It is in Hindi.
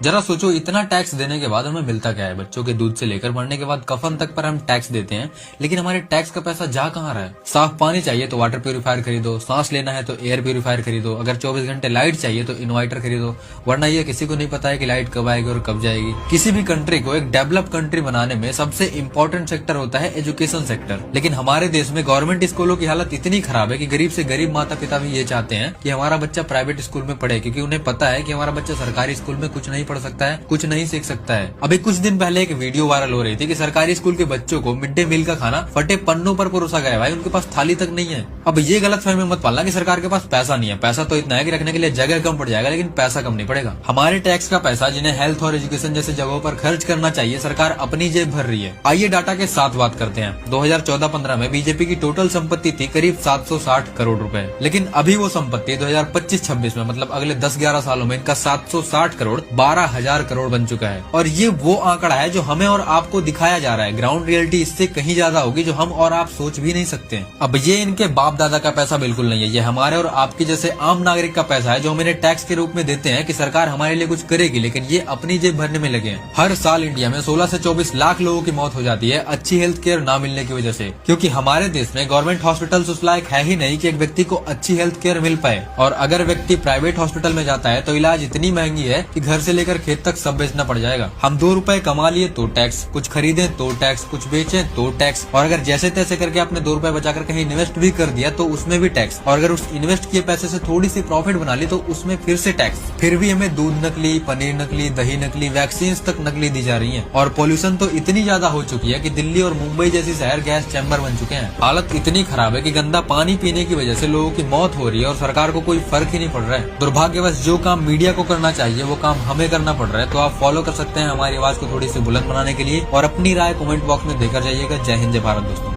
जरा सोचो, इतना टैक्स देने के बाद हमें मिलता क्या है? बच्चों के दूध से लेकर मरने के बाद कफन तक पर हम टैक्स देते हैं, लेकिन हमारे टैक्स का पैसा जा कहाँ रहा है? साफ पानी चाहिए तो वाटर प्यूरिफायर खरीदो, सांस लेना है तो एयर प्यूरिफायर खरीदो, अगर 24 घंटे लाइट चाहिए तो इन्वर्टर खरीदो, वरना ये किसी को नहीं पता है कि लाइट कब आएगी और कब जाएगी। किसी भी कंट्री को एक डेवलप कंट्री बनाने में सबसे इम्पोर्टेंट सेक्टर होता है एजुकेशन सेक्टर, लेकिन हमारे देश में गवर्नमेंट स्कूलों की हालत इतनी खराब है कि गरीब से गरीब माता पिता भी ये चाहते हैं कि हमारा बच्चा प्राइवेट स्कूल में पढ़े, क्योंकि उन्हें पता है कि हमारा बच्चा सरकारी स्कूल में कुछ नहीं पढ़ सकता है, कुछ नहीं सीख सकता है। अभी कुछ दिन पहले एक वीडियो वायरल हो रही थी कि सरकारी स्कूल के बच्चों को मिड डे मील का खाना फटे पन्नों पर परोसा गया। भाई, उनके पास थाली तक नहीं है। अब ये गलत फहमी मत पालना कि सरकार के पास पैसा नहीं है। पैसा तो इतना है कि रखने के लिए जगह कम पड़ जाएगा, लेकिन पैसा कम नहीं पड़ेगा। हमारे टैक्स का पैसा जिन्हें हेल्थ और एजुकेशन जैसे जगहों पर खर्च करना चाहिए, सरकार अपनी जेब भर रही है। आइए डाटा के साथ बात करते हैं। 2014-15 में बीजेपी की टोटल संपत्ति थी करीब 760 करोड़ रुपए, लेकिन अभी वो संपत्ति 2025-26 में, मतलब अगले 10-11 सालों में, इनका 760 करोड़ 12,000 करोड़ बन चुका है। और ये वो आंकड़ा है जो हमें और आपको दिखाया जा रहा है। ग्राउंड रियलिटी इससे कहीं ज्यादा होगी, जो हम और आप सोच भी नहीं सकते। अब ये इनके बाप दादा का पैसा बिल्कुल नहीं है, ये हमारे और आपके जैसे आम नागरिक का पैसा है, जो हम इन्हें टैक्स के रूप में देते हैं कि सरकार हमारे लिए कुछ करेगी, लेकिन ये अपनी जेब भरने में लगे हैं। हर साल इंडिया में 16 से 24 लाख लोगों की मौत हो जाती है अच्छी हेल्थ केयर न मिलने की वजह से, क्योंकि हमारे देश में गवर्नमेंट हॉस्पिटल उस लायक है ही नहीं कि एक व्यक्ति को अच्छी हेल्थ केयर मिल पाए। और अगर व्यक्ति प्राइवेट हॉस्पिटल में जाता है तो इलाज इतनी महंगी है कि घर से लेकर खेत तक सब बेचना पड़ जाएगा। हम 2 रुपए कमा लिए तो टैक्स, कुछ खरीदे तो टैक्स, कुछ बेचे तो टैक्स, और अगर जैसे तैसे करके आपने 2 रुपए बचाकर कहीं इन्वेस्ट भी कर दिया तो उसमें भी टैक्स, और अगर उस इन्वेस्ट किए पैसे से थोड़ी सी प्रॉफिट बना ली तो उसमें फिर से टैक्स। फिर भी हमें दूध नकली, पनीर नकली, दही नकली, वैक्सीन तक नकली दी जा रही है। और पॉल्यूशन तो इतनी ज्यादा हो चुकी है कि दिल्ली और मुंबई जैसी शहर गैस चैम्बर बन चुके हैं। हालत इतनी खराब है कि गंदा पानी पीने की वजह से लोगों की मौत हो रही है और सरकार को कोई फर्क ही नहीं पड़ रहा है। दुर्भाग्यवश जो काम मीडिया को करना चाहिए वो काम हमें करना पड़ रहा है। तो आप फॉलो कर सकते हैं हमारी आवाज को थोड़ी सी बुलंद बनाने के लिए, और अपनी राय कमेंट बॉक्स में देकर जाइएगा। जय हिंद, जय भारत दोस्तों।